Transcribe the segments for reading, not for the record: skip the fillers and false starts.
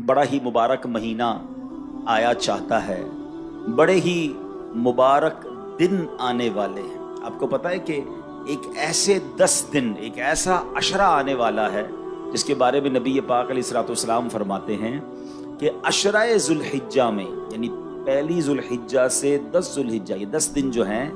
बड़ा ही मुबारक महीना आया चाहता है, बड़े ही मुबारक दिन आने वाले हैं। आपको पता है कि एक ऐसे 10 दिन, एक ऐसा अशरा आने वाला है जिसके बारे में नबी पाक अलैहिस्सलाम फरमाते हैं कि अशराए जुल्हिज्जा में, यानी पहली जुल्हिज्जा से 10 जुल्हिज्जा, ये 10 दिन जो हैं,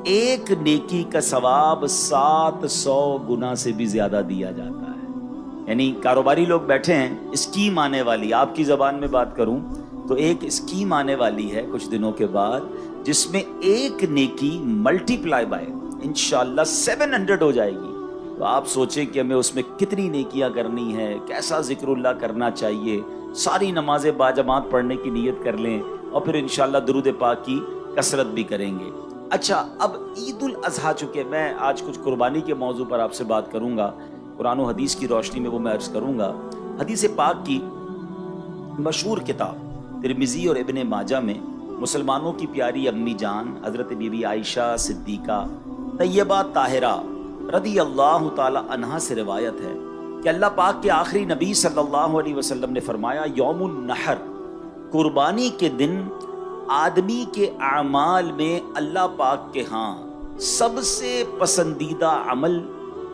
एक नेकी का सवाब 700 गुना से भी ज्यादा दिया जाता है। यानी कारोबारी लोग बैठे हैं, स्कीम आने वाली, आपकी जबान में बात करूं तो एक स्कीम आने वाली है कुछ दिनों के बाद, जिसमें एक नेकी मल्टीप्लाई बाय इंशाअल्लाह 700 हो जाएगी। तो आप सोचें कि हमें उसमें कितनी नेकियां करनी है, कैसा जिक्रुल्लाह करना चाहिए, सारी नमाजें बाजमात पढ़ने की नीयत कर लें और फिर इंशाअल्लाह दुरूद पाक की कसरत भी करेंगे। अच्छा, अब ईद उल अजहा, चुके मैं आज कुछ कुर्बानी के मौजू पर आपसे बात करूंगा, कुरान और हदीस की रोशनी में वो मैं अर्ज करूंगा। हदीस पाक की मशहूर किताब तिरमिज़ी और इब्ने माजा में मुसलमानों की प्यारी अम्मी जान हजरत बीबी आयशा सिद्दीका तैयबा ताहिरा रदी अल्लाह ताला अन्हा से रिवायत है कि अल्लाह पाक के आखिरी नबी सल्लल्लाहु अलैहि वसल्लम ने फरमाया, यौमुन नहर, कुर्बानी के दिन आदमी के अमाल में अल्लाह पाक के यहाँ सबसे पसंदीदा अमल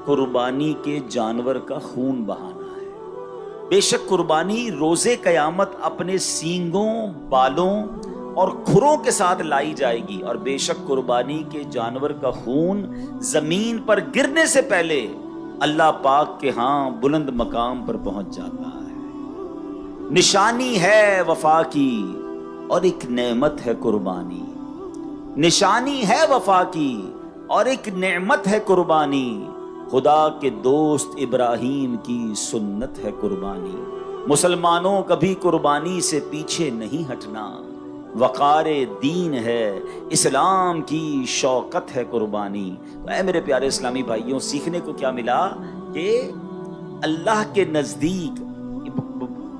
कुर्बानी के जानवर का खून बहाना है। बेशक कुर्बानी रोजे कयामत अपने सींगों, बालों और खुरों के साथ लाई जाएगी, और बेशक कुर्बानी के जानवर का खून जमीन पर गिरने से पहले अल्लाह पाक के यहाँ बुलंद मकाम पर पहुंच जाता है। निशानी है वफा की और एक नेमत है कुर्बानी, निशानी है वफा की और एक नेमत है कुर्बानी, खुदा के दोस्त इब्राहीम की सुन्नत है कुर्बानी। मुसलमानों कभी कुर्बानी से पीछे नहीं हटना, वक़ारे दीन है, इस्लाम की शौकत है कुर्बानी। तो ऐ मेरे प्यारे इस्लामी भाइयों, सीखने को क्या मिला कि अल्लाह के नज़दीक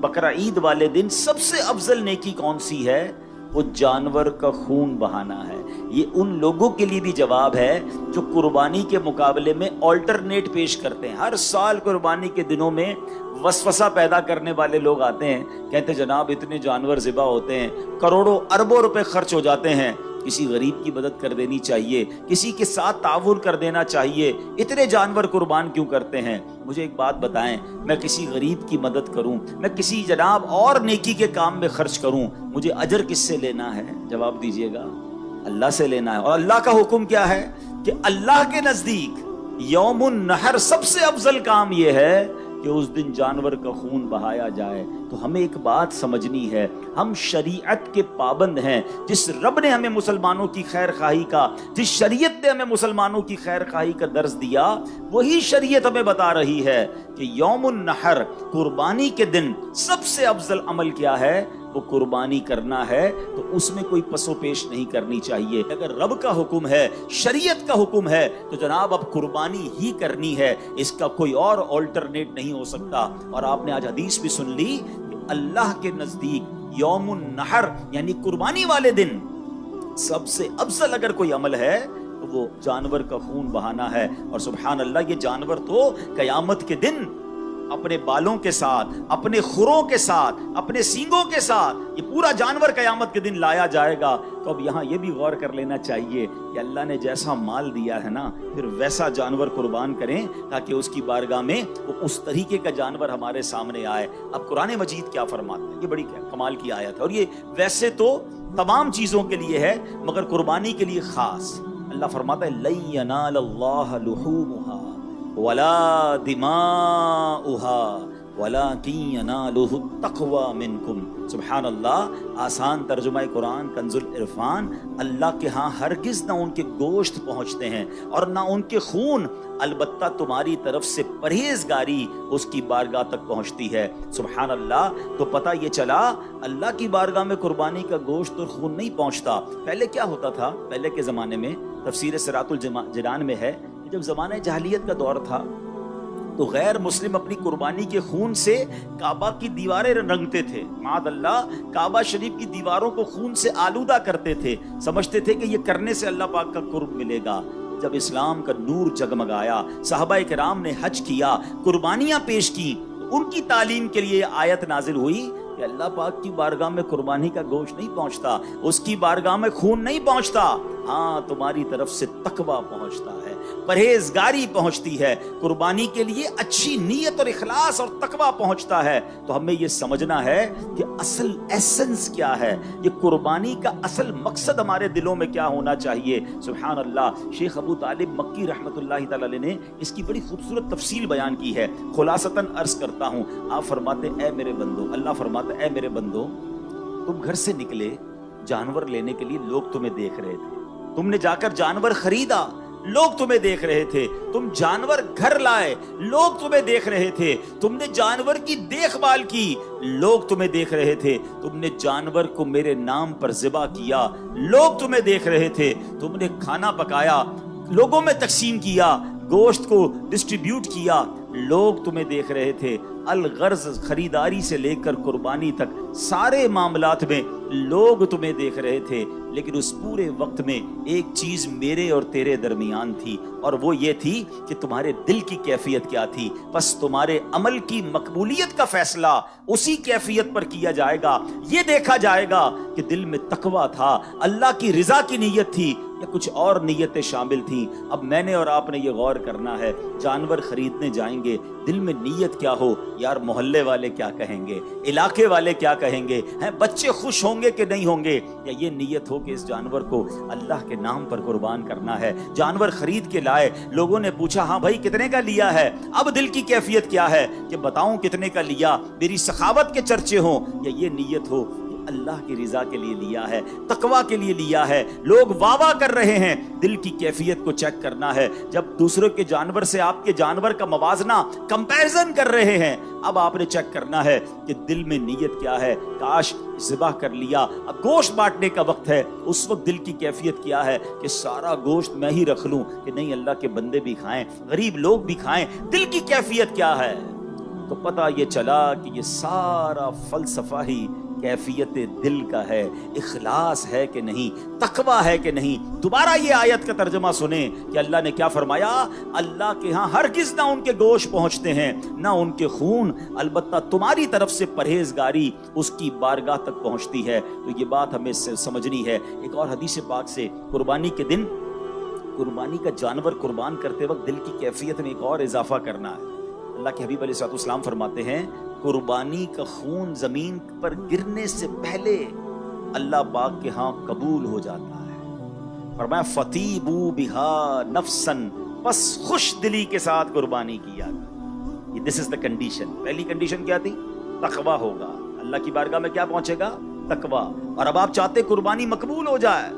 बकरा ईद वाले दिन सबसे अफजल नेकी कौन सी है? वो जानवर का खून बहाना है। ये उन लोगों के लिए भी जवाब है जो कुर्बानी के मुकाबले में ऑल्टरनेट पेश करते हैं। हर साल कुर्बानी के दिनों में वसवसा पैदा करने वाले लोग आते हैं, कहते हैं जनाब इतने जानवर ज़िबा होते हैं, करोड़ों अरबों रुपए खर्च हो जाते हैं, किसी गरीब की मदद कर देनी चाहिए, किसी के साथ ताउन कर देना चाहिए, इतने जानवर कुर्बान क्यों करते हैं? मुझे एक बात बताएं, मैं किसी गरीब की मदद करूं, मैं किसी जनाब और नेकी के काम में खर्च करूं, मुझे अजर किससे लेना है? जवाब दीजिएगा, अल्लाह से लेना है। और अल्लाह का हुक्म क्या है कि अल्लाह के नजदीक यौमुन नहर सबसे अफजल काम यह है कि उस दिन जानवर का खून बहाया जाए। तो हमें एक बात समझनी है, हम शरीयत के पाबंद हैं। जिस रब ने हमें मुसलमानों की खैर खाही का, जिस शरीयत ने हमें मुसलमानों की खैर खाही का दर्स दिया, वही शरीयत हमें बता रही है कि यौमुन नहर, कुर्बानी के दिन सबसे अफजल अमल क्या है? वो कुर्बानी करना है। तो उसमें कोई पसोपेश नहीं करनी चाहिए। अगर रब का हुक्म है, शरीयत का हुक्म है, तो जनाब अब कुर्बानी ही करनी है, इसका कोई और ऑल्टरनेट नहीं हो सकता। और आपने आज हदीस भी सुन ली कि अल्लाह के नजदीक यौमुन नहर यानी कुर्बानी वाले दिन सबसे अफजल अगर कोई अमल है तो वो जानवर का खून बहाना है। और सुभान अल्लाह, ये जानवर तो कयामत के दिन अपने बालों के साथ, अपने खुरों के साथ, अपने सींगों के साथ, ये पूरा जानवर कयामत के दिन लाया जाएगा। तो अब यहाँ ये भी गौर कर लेना चाहिए कि अल्लाह ने जैसा माल दिया है ना, फिर वैसा जानवर कुर्बान करें ताकि उसकी बारगाह में वो उस तरीके का जानवर हमारे सामने आए। अब कुरान मजीद क्या फरमाता है, ये बड़ी कमाल की आयत है, और ये वैसे तो तमाम चीजों के लिए है मगर कुर्बानी के लिए खास। अल्लाह फरमाता है, लन यनालल्लाह लुहूमुहा वला दिमाउहा वलाकिन यनालुहु तक़वा मिनकुम। सुभान अल्लाह, आसान तर्जुमा कुरान कंजुल इरफान, अल्लाह के यहाँ हरगिज ना उनके गोश्त पहुँचते हैं और ना उनके खून, अलबत्ता तुम्हारी तरफ से परहेजगारी उसकी बारगाह तक पहुँचती है। सुभान अल्लाह। तो पता ये चला अल्लाह की बारगाह में कुर्बानी का गोश्त और खून नहीं पहुँचता। पहले क्या होता था? पहले के ज़माने में तफसीर सिरातुल जिनान में है, जब ज़माने जahलियत का दौर था तो गैर मुस्लिम अपनी कुर्बानी के खून से काबा की दीवारें रंगते थे। मादअल्लाह, काबा शरीफ की दीवारों को खून से आलूदा करते थे, समझते थे कि ये करने से अल्लाह पाक का कुर्ब मिलेगा। जब इस्लाम का नूर जगमगाया, सहाबा किराम ने हज किया, कुर्बानियां पेश की, उनकी तालीम के लिए आयत नाजिल हुई کہ اللہ پاک کی بارگاہ میں قربانی کا گوشت نہیں پہنچتا, اس کی بارگاہ میں خون نہیں پہنچتا, ہاں تمہاری طرف سے تقویٰ پہنچتا ہے, پرہیزگاری پہنچتی ہے, قربانی کے لیے اچھی نیت اور اخلاص اور تقویٰ پہنچتا ہے. تو ہمیں یہ سمجھنا ہے کہ اصل ایسنس کیا ہے, یہ قربانی کا اصل مقصد ہمارے دلوں میں کیا ہونا چاہیے. سبحان اللہ. شیخ ابو طالب مکی رحمۃ اللہ تعالی علیہ نے اس کی بڑی خوبصورت تفصیل بیان کی ہے. خلاصتاً عرض کرتا ہوں, آپ فرماتے اے میرے بندو, اللہ فرماتا اے میرے بندو, تم گھر سے نکلے جانور لینے کے لیے, لوگ تمہیں دیکھ رہے تھے, تم نے جا کر جانور خریدا, لوگ تمہیں دیکھ رہے تھے, تم جانور گھر لائے, لوگ تمہیں دیکھ رہے تھے, تم نے جانور کی دیکھ بھال کی, لوگ تمہیں دیکھ رہے تھے, تم نے جانور کو میرے نام پر ذبح کیا, لوگ تمہیں دیکھ رہے تھے, تم نے کھانا پکایا, لوگوں میں تقسیم کیا, گوشت کو ڈسٹریبیوٹ کیا, لوگ تمہیں دیکھ رہے تھے. الغرض خریداری سے لے کر قربانی تک سارے معاملات میں لوگ تمہیں دیکھ رہے تھے, لیکن اس پورے وقت میں ایک چیز میرے اور تیرے درمیان تھی, اور وہ یہ تھی کہ تمہارے دل کی کیفیت کیا تھی. بس تمہارے عمل کی مقبولیت کا فیصلہ اسی کیفیت پر کیا جائے گا. یہ دیکھا جائے گا کہ دل میں تقویٰ تھا, اللہ کی رضا کی نیت تھی, یا کچھ اور نیتیں شامل تھیں. اب میں نے اور آپ نے یہ غور کرنا ہے, جانور خریدنے جائیں گے, دل میں نیت کیا ہو, یار محلے والے کیا کہیں گے, علاقے والے کیا کہیں گے, بچے خوش ہوں گے کہ نہیں ہوں گے, یا یہ نیت ہو کہ اس جانور کو اللہ کے نام پر قربان کرنا ہے. جانور خرید کے لائے, لوگوں نے پوچھا ہاں بھائی کتنے کا لیا ہے, اب دل کی کیفیت کیا ہے کہ بتاؤں کتنے کا لیا, میری سخاوت کے چرچے ہوں, یا یہ نیت ہو اللہ کی رضا کے لیے لیا ہے, تقویٰ کے لیے لیا ہے, لوگ واہ واہ کر رہے ہیں. دل کی کیفیت کو چیک کرنا ہے. جب دوسروں کے جانور سے آپ کے جانور کا موازنہ کمپیرزن کر رہے ہیں, اب آپ نے چیک کرنا ہے کہ دل میں نیت کیا ہے. کاش ذبح کر لیا, اب گوشت بانٹنے کا وقت ہے, اس وقت دل کی کیفیت کیا ہے کہ سارا گوشت میں ہی رکھ لوں, کہ نہیں اللہ کے بندے بھی کھائیں, غریب لوگ بھی کھائیں. دل کی کیفیت کیا ہے, تو پتہ یہ چلا کہ یہ سارا فلسفہ ہی کیفیت دل کا ہے, اخلاص ہے کہ نہیں, تقویٰ ہے کہ نہیں. دوبارہ یہ آیت کا ترجمہ سنیں کہ اللہ نے کیا فرمایا, اللہ کے ہاں ہرگز نہ ان کے گوشت پہنچتے ہیں نہ ان کے خون, البتہ تمہاری طرف سے پرہیزگاری اس کی بارگاہ تک پہنچتی ہے. تو یہ بات ہمیں سمجھنی ہے. ایک اور حدیث پاک سے, قربانی کے دن قربانی کا جانور قربان کرتے وقت دل کی کیفیت میں ایک اور اضافہ کرنا ہے. اللہ کے حبیب علیہ السلام فرماتے ہیں, قربانی کا خون زمین پر گرنے سے پہلے اللہ پاک کے ہاں قبول ہو جاتا ہے. فرمایا فطیبوا بہا نفسا, بس خوش دلی کے ساتھ قربانی کیا. دس از دا کنڈیشن. پہلی کنڈیشن کیا تھی, تقویٰ ہوگا, اللہ کی بارگاہ میں کیا پہنچے گا, تقویٰ. اور اب آپ چاہتے قربانی مقبول ہو جائے,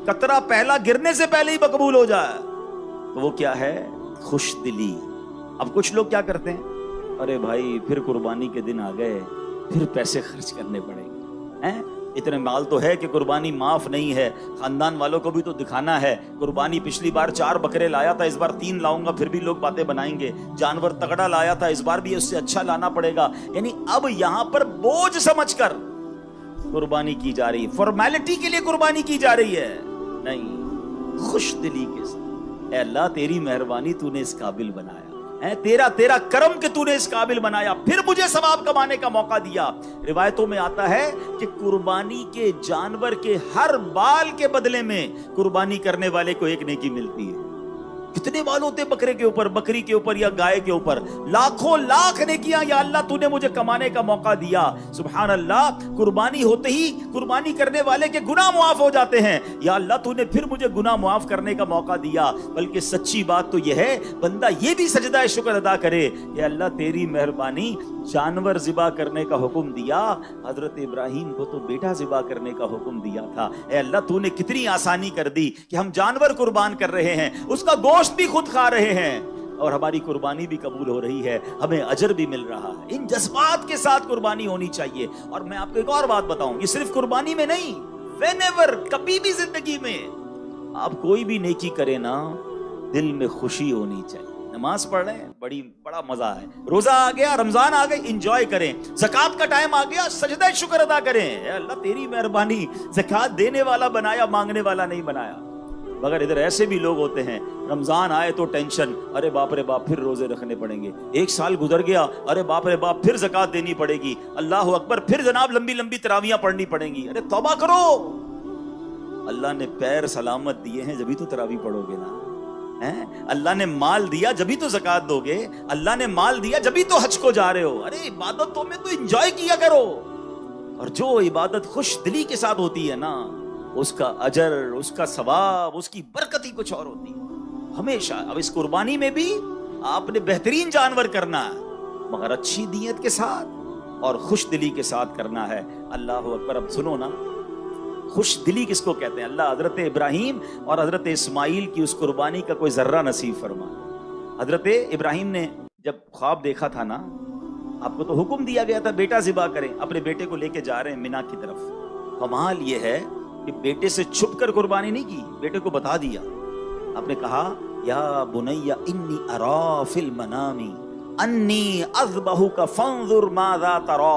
قطرہ پہلا گرنے سے پہلے ہی مقبول ہو جائے, تو وہ کیا ہے, خوش دلی. اب کچھ لوگ کیا کرتے ہیں, ارے بھائی پھر قربانی کے دن آ گئے, پھر پیسے خرچ کرنے پڑیں گے, اتنے مال تو ہے کہ قربانی معاف نہیں ہے, خاندان والوں کو بھی تو دکھانا ہے. قربانی پچھلی بار 4 بکرے لایا تھا, اس بار 3 لاؤں گا, پھر بھی لوگ باتیں بنائیں گے. جانور تگڑا لایا تھا, اس بار بھی اس سے اچھا لانا پڑے گا. یعنی اب یہاں پر بوجھ سمجھ کر قربانی کی جا رہی ہے, فارمیلٹی کے لیے قربانی کی جا رہی ہے, نہیں, خوش دلی کے ساتھ. اے اللہ تیری مہربانی, تو نے اس قابل بنایا, تیرا کرم کہ تو نے اس قابل بنایا, پھر مجھے ثواب کمانے کا موقع دیا. روایتوں میں آتا ہے کہ قربانی کے جانور کے ہر بال کے بدلے میں قربانی کرنے والے کو ایک نیکی ملتی ہے. کتنے بال ہوتے بکرے کے اوپر, بکری کے اوپر یا گائے کے اوپر, لاکھوں لاکھ نیکیاں. یا اللہ تو نے مجھے کمانے کا موقع دیا. سبحان اللہ. قربانی ہوتے ہی قربانی کرنے والے کے گناہ معاف ہو جاتے ہیں. یا اللہ تو نے پھر مجھے گناہ معاف کرنے کا موقع دیا. بلکہ سچی بات تو یہ ہے, بندہ یہ بھی سجدہ شکر ادا کرے, یا اللہ تیری مہربانی, جانور ذبح کرنے کا حکم دیا, حضرت ابراہیم کو تو بیٹا ذبح کرنے کا حکم دیا تھا. اے اللہ تو نے کتنی آسانی کر دی کہ ہم جانور قربان کر رہے ہیں, اس کا گوشت بھی خود کھا رہے ہیں, اور ہماری قربانی بھی قبول ہو رہی ہے, ہمیں اجر بھی مل رہا ہے. ان جذبات کے ساتھ قربانی ہونی چاہیے. اور میں آپ کو ایک اور بات بتاؤں, یہ صرف قربانی میں نہیں, whenever, کبھی بھی زندگی میں آپ کوئی بھی نیکی کریں نا, دل میں خوشی ہونی چاہیے. نماز پڑھ رہے ہیں, بڑا مزہ ہے, روزہ آ گیا, رمضان آ گئی, انجوائے کریں. زکوٰۃ کا ٹائم آ گیا, سجدہ شکر ادا کریں. اے اللہ تیری مہربانی, زکوٰۃ دینے والا بنایا, مانگنے والا نہیں بنایا. मगर इधर ऐसे भी लोग होते हैं, रमजान आए तो टेंशन, अरे बाप रे बाप फिर रोजे रखने पड़ेंगे, एक साल गुजर गया, अरे बाप रे बाप फिर ज़कात देनी पड़ेगी, अल्लाह अकबर, फिर जनाब लंबी लंबी तरावियां पढ़नी पड़ेंगी। अरे तौबा करो, अल्लाह ने पैर सलामत दिए हैं जभी तो तरावी पढ़ोगे ना, हैं? अल्लाह ने माल दिया जभी तो ज़कात दोगे, अल्लाह ने माल दिया जभी तो हज को जा रहे हो। अरे इबादतों में तो एंजॉय किया करो, और जो इबादत खुश दिली के साथ होती है ना, उसका अजर, उसका सवाब, उसकी बरकत ही कुछ और होती है हमेशा। अब इस कुर्बानी में भी आपने बेहतरीन जानवर करना है, मगर अच्छी नीयत के साथ और खुश दिली के साथ करना है। अल्लाह अकबर। अब सुनो ना, खुश दिली किसको कहते हैं? अल्लाह हजरत इब्राहिम और हजरत इस्माइल की उस कुर्बानी का कोई जर्रा नसीब फरमा। हजरत इब्राहिम ने जब ख्वाब देखा था ना, आपको तो हुक्म दिया गया था बेटा ज़िबा करें, अपने बेटे को लेके जा रहे हैं मिना की तरफ। कमाल ये है कि बेटे से छुप कर कुर्बानी नहीं की, बेटे को बता दिया। आपने कहा या बुनैया इन्नी अरा फिल मनामी अन्नी अज़बहुका फंजुर माज़ा तरा।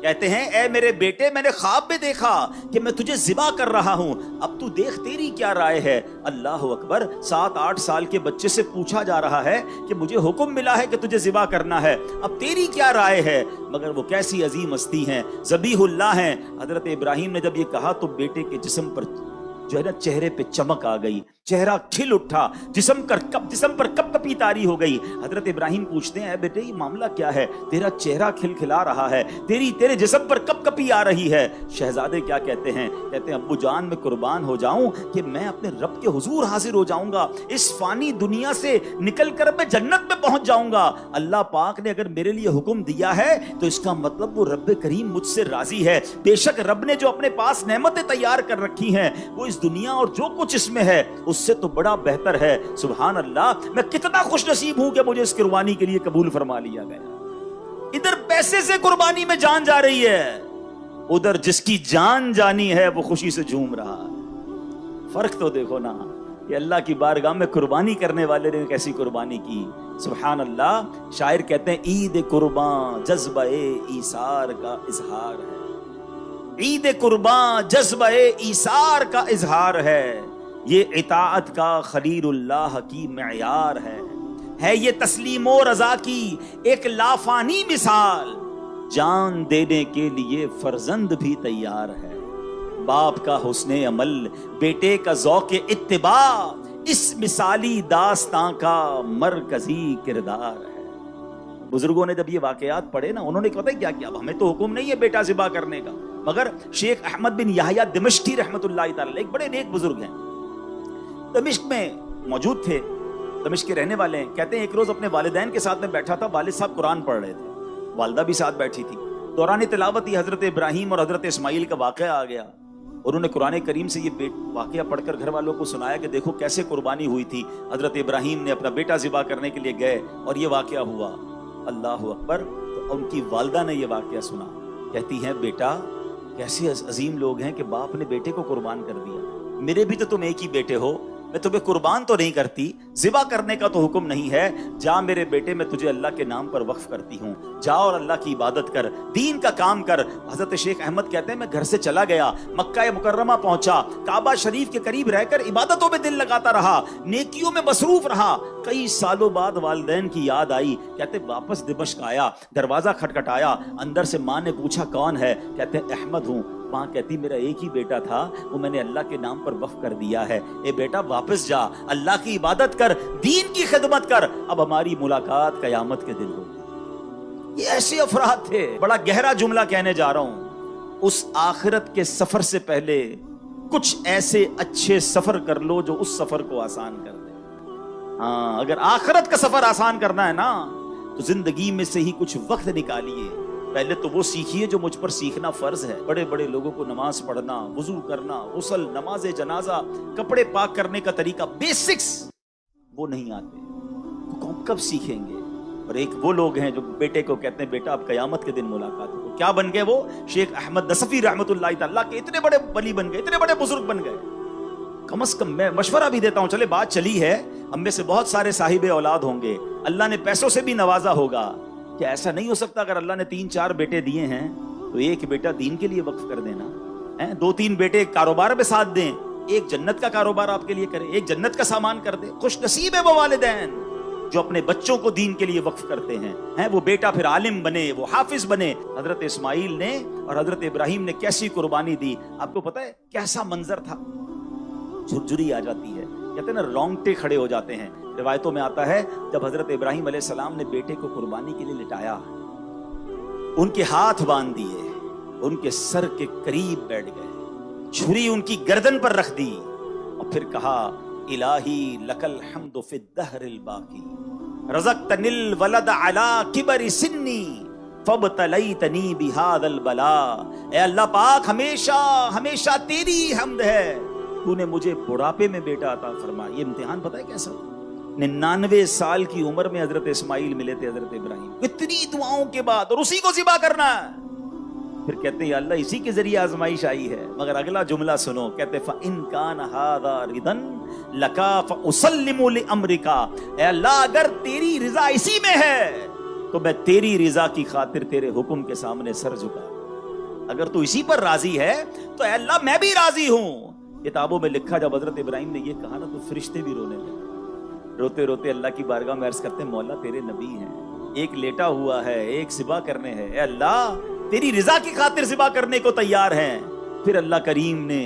कहते हैं ए मेरे बेटे, मैंने ख्वाब में देखा कि मैं तुझे ज़िबा कर रहा हूं, अब तू देख तेरी क्या राय है। अल्लाह अकबर। 7-8 साल के बच्चे से पूछा जा रहा है कि मुझे हुक्म मिला है कि तुझे ज़िबा करना है, अब तेरी क्या राय है। मगर वो कैसी अजीम हस्ती हैं, ज़बीहुल्लाह हैं। हजरत इब्राहिम ने जब ये कहा तो बेटे के जिस्म पर जो है ना, चेहरे पे चमक आ गई, चेहरा खिल उठा, जिस्म पर कपकपी तारी हो गई। हजरत इब्राहिम पूछते हैं बेटे ये मामला क्या है, तेरा चेहरा खिलखिला रहा है, तेरे जिस्म पर कपकपी आ रही है। शहजादे क्या कहते हैं? कहते हैं अब्बू जान मैं कुर्बान हो जाऊं कि मैं अपने रब के हुजूर हाजिर हो जाऊंगा, इस फानी दुनिया से निकल कर मैं जन्नत में पहुंच जाऊंगा। अल्लाह पाक ने अगर मेरे लिए हुक्म दिया है तो इसका मतलब वो रब करीम मुझसे राजी है। बेशक रब ने जो अपने पास नेमतें तैयार कर रखी हैं वो इस दुनिया और जो कुछ इसमें है उससे तो बड़ा बेहतर है। सुभान अल्लाह, मैं कितना खुश नसीब हूं कि मुझे इस कुर्बानी के लिए कबूल फरमा लिया गया। इधर पैसे से कुर्बानी में जान जा रही है, उधर जिसकी जान जानी है वो खुशी से झूम रहा है। फर्क तो देखो ना कि अल्लाह की बारगाह में कुर्बानी करने वाले ने कैसी कुर्बानी की। सुभान अल्लाह। शायर कहते हैं ईद कुर्बान जज्बे ईसार का इजहार है, ईद कुर्बान जज्बे ईसार का इजहार है, ये इताअत का खलीलुल्लाह की मयार है ये तस्लीमो रजा की एक लाफानी मिसाल, जान देने के लिए फर्जंद भी तैयार है। बाप का हुस्ने अमल, बेटे का ज़ौक़े इत्तिबा, इस मिसाली दास्तां का मरकजी किरदार है। बुजुर्गों ने जब ये वाकयात पढ़े ना, उन्होंने पता है क्या किया? अब हमें तो हुक्म नहीं है बेटा ज़िबा करने का, मगर शेख अहमद बिन याहिया दिमश्की रहमतुल्लाह तआला एक बड़े नेक बुजुर्ग हैं, दमिश्क में मौजूद थे, दमिश्क के रहने वाले हैं। कहते हैं एक रोज अपने वालिदैन के साथ में बैठा था, वालिद साहब कुरान पढ़ रहे थे, वालदा भी साथ बैठी थी। दौरान तिलावत ही हजरत इब्राहिम और हजरत इस्माइल का वाकया आ गया। उन्होंने कुरान करीम से ये वाकया पढ़कर घर वालों को सुनाया कि देखो कैसे कुर्बानी हुई थी। हजरत इब्राहिम ने अपना बेटा ज़िबा करने के लिए गए और ये वाकया हुआ। अल्लाह अकबर। तो उनकी वालदा ने ये वाकया सुना, कहती हैं बेटा कैसे अजीम लोग हैं कि बाप ने बेटे को कुर्बान कर दिया। मेरे भी तो तुम एक ही बेटे हो, मैं तुम्हें कुर्बान तो नहीं करती, ज़िबा करने का तो हुक्म नहीं है। जा मेरे बेटे, मैं तुझे अल्लाह के नाम पर वक्फ करती हूँ, जा और अल्लाह की इबादत कर, दीन का काम कर। हजरत शेख अहमद कहते हैं मैं घर से चला गया, मक्का मुकर्रमा पहुंचा, काबा शरीफ के करीब रहकर इबादतों में दिल लगाता रहा, नेकियों में मसरूफ रहा। कई सालों बाद वालिदैन की याद आई, कहते वापस दिमश्क आया, दरवाजा खटखटाया, अंदर से माँ ने पूछा कौन है? कहते अहमद हूँ। माँ कहती मेरा एक ही बेटा था, वो मैंने अल्लाह के नाम पर वक्फ कर दिया है। ए बेटा वापस जा, अल्लाह की इबादत कर, दीन की खिदमत कर, अब हमारी मुलाकात कयामत के दिन होगी। ये ऐसे अफराद थे। बड़ा गहरा जुमला कहने जा रहा हूं, उस आखिरत के सफर से पहले कुछ ऐसे अच्छे सफर कर लो जो उस सफर को आसान कर दे। हाँ, अगर आखिरत का सफर आसान करना है ना तो जिंदगी में से ही कुछ वक्त निकालिए, पहले तो वो सीखिए जो मुझ पर सीखना फर्ज है। बड़े बड़े लोगों को नमाज पढ़ना, वुजू करना, गुस्ल, नमाज जनाजा, कपड़े पाक करने का तरीका, बेसिक्स वो नहीं आते, तो कब सीखेंगे? और एक वो लोग हैं जो बेटे को कहते हैं बेटा अब कयामत के दिन मुलाकात हो। क्या बन गए वो? शेख अहमद नसफी रहमतुल्लाह तआला के इतने बड़े वली बन गए, इतने बड़े बुजुर्ग बन गए। कम से कम मैं मशवरा भी देता हूं, चले बात चली है, हम में से बहुत सारे साहिब औलाद होंगे, अल्लाह ने पैसों से भी नवाजा होगा। क्या ऐसा नहीं हो सकता अगर अल्लाह ने 3-4 बेटे दिए हैं तो एक बेटा दीन के लिए वक्फ कर देना है, 2-3 बेटे कारोबार में साथ दें, ایک جنت کا کاروبار آپ کے لیے کرے, ایک جنت کا سامان کر دے. خوش نصیب ہے وہ والدین جو اپنے بچوں کو دین کے لیے وقف کرتے ہیں. وہ بیٹا پھر عالم بنے, وہ حافظ بنے. حضرت اسماعیل نے اور حضرت ابراہیم نے کیسی قربانی دی, آپ کو پتا ہے کیسا منظر تھا. جھرجھری آ جاتی ہے, کہتے ہیں نا رونگٹے کھڑے ہو جاتے ہیں. روایتوں میں آتا ہے جب حضرت ابراہیم علیہ السلام نے بیٹے کو قربانی کے لیے لٹایا, ان کے ہاتھ باندھ دیے, ان کے سر کے قریب بیٹھ گئے, چھری ان کی گردن پر رکھ دی اور پھر کہا الہی لک الحمد فی الدہر الباقی رزقتنی الولد علی کبر سنی فابتلیتنی بہذا البلاء. اے اللہ پاک ہمیشہ ہمیشہ تیری حمد ہے, تو نے مجھے بڑھاپے میں بیٹا عطا فرمایا. یہ امتحان پتہ ہے کیسا تھا؟ 99 سال کی عمر میں حضرت اسماعیل ملے تھے حضرت ابراہیم, اتنی دعاؤں کے بعد, اور اسی کو ذبح کرنا ہے. پھر کہتے ہیں یا اللہ اسی کے ذریعے آزمائش آئی ہے. مگر اگلا جملہ سنو, کہتے فَإِن كَانَ هَذَا رِضًا لَكَا فَأُسَلِّمُ لِأَمْرِكَ. اے اللہ اگر تیری رضا اسی میں ہے تو میں تیری رضا کی خاطر تیرے حکم کے سامنے سر جھکا. اگر تو اسی پر راضی ہے تو اے اللہ میں بھی راضی ہوں. کتابوں میں لکھا جب حضرت ابراہیم نے یہ کہا نا تو فرشتے بھی رونے لگے. روتے روتے اللہ کی بارگاہ میں عرض کرتے ہیں مولا تیرے نبی ہیں, ایک لیٹا ہوا ہے ایک ذبح کرنے ہے, اے اللہ تیری رضا کی خاطر ذبح کرنے کو تیار ہیں. پھر اللہ کریم نے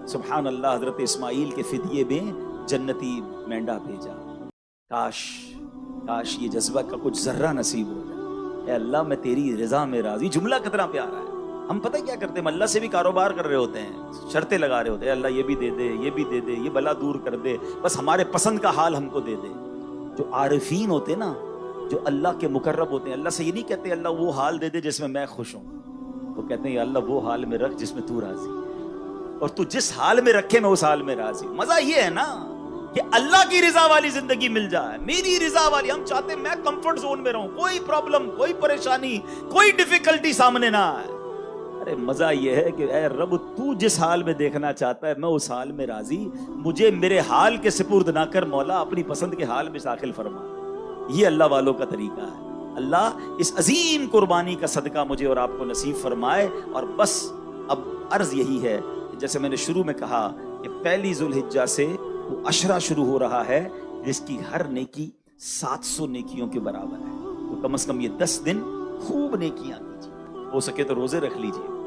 سبحان اللہ حضرت اسماعیل کے فدیے میں جنتی مینڈا بھیجا. کاش کاش یہ جذبہ کا کچھ ذرہ نصیب ہو جائے. اے اللہ میں تیری رضا میں راضی. جملہ کتنا پیارا ہے. ہم پتہ کیا کرتے ہیں, اللہ سے بھی کاروبار کر رہے ہوتے ہیں, شرطیں لگا رہے ہوتے ہیں, اللہ یہ بھی دے دے, یہ بھی دے دے, یہ بلا دور کر دے, بس ہمارے پسند کا حال ہم کو دے دے. جو عارفین ہوتے نا, جو اللہ کے مقرب ہوتے ہیں, اللہ سے یہ نہیں کہتے اللہ وہ حال دے دے جس میں خوش ہوں. وہ کہتے ہیں یا اللہ وہ حال میں رکھ جس میں تو راضی ہے, اور تو جس حال میں رکھے میں اس حال میں راضی ہوں. مزہ یہ ہے نا کہ اللہ کی رضا والی زندگی مل جائے, میری رضا والی. ہم چاہتے ہیں میں کمفرٹ زون میں رہوں, کوئی پرابلم, کوئی پریشانی, کوئی ڈیفیکلٹی سامنے نہ آئے. ارے مزہ یہ ہے کہ اے رب تو جس حال میں دیکھنا چاہتا ہے میں اس حال میں راضی, مجھے میرے حال کے سپرد نہ کر مولا, اپنی پسند کے حال میں داخل فرما. یہ اللہ والوں کا طریقہ ہے. اللہ اس عظیم قربانی کا صدقہ مجھے اور آپ کو نصیب فرمائے. اور بس اب عرض یہی ہے, جیسے میں نے شروع میں کہا کہ پہلی ذوالحجہ سے وہ عشرہ شروع ہو رہا ہے جس کی ہر نیکی 700 نیکیوں کے برابر ہے. تو کم از کم یہ 10 دن خوب نیکیاں کیجیے. ہو سکے تو روزے رکھ لیجیے.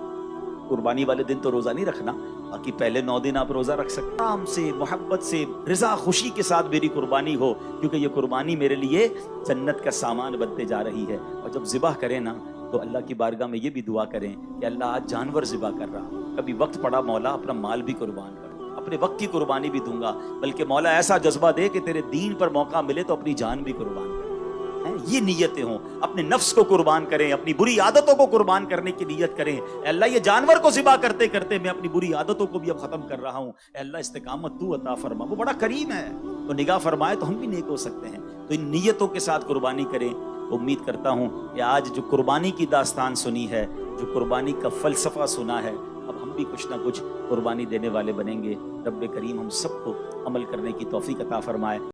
قربانی والے دن تو روزہ نہیں رکھنا, باقی پہلے 9 دن آپ روزہ رکھ سکتے. آرام سے, محبت سے, رضا خوشی کے ساتھ میری قربانی ہو, کیونکہ یہ قربانی میرے لیے جنت کا سامان بنتے جا رہی ہے. اور جب ذبح کریں نا تو اللہ کی بارگاہ میں یہ بھی دعا کریں کہ اللہ آج جانور ذبح کر رہا ہوں, کبھی وقت پڑا مولا اپنا مال بھی قربان کر, اپنے وقت کی قربانی بھی دوں گا, بلکہ مولا ایسا جذبہ دے کہ تیرے دین پر موقع ملے تو اپنی جان بھی قربان کر. یہ نیتیں ہوں, اپنے نفس کو قربان کریں, اپنی بری عادتوں کو قربان کرنے کی نیت کریں. اے اللہ یہ جانور کو ذبح کرتے کرتے میں اپنی بری عادتوں کو بھی اب ختم کر رہا ہوں. اے اللہ استقامت تو عطا فرما. وہ بڑا کریم ہے, تو نگاہ فرمائے تو ہم بھی نیک ہو سکتے ہیں. تو ان نیتوں کے ساتھ قربانی کریں. امید کرتا ہوں کہ آج جو قربانی کی داستان سنی ہے, جو قربانی کا فلسفہ سنا ہے, اب ہم بھی کچھ نہ کچھ قربانی دینے والے بنیں گے. رب کریم ہم سب کو عمل کرنے کی توفیق عطا فرمائے.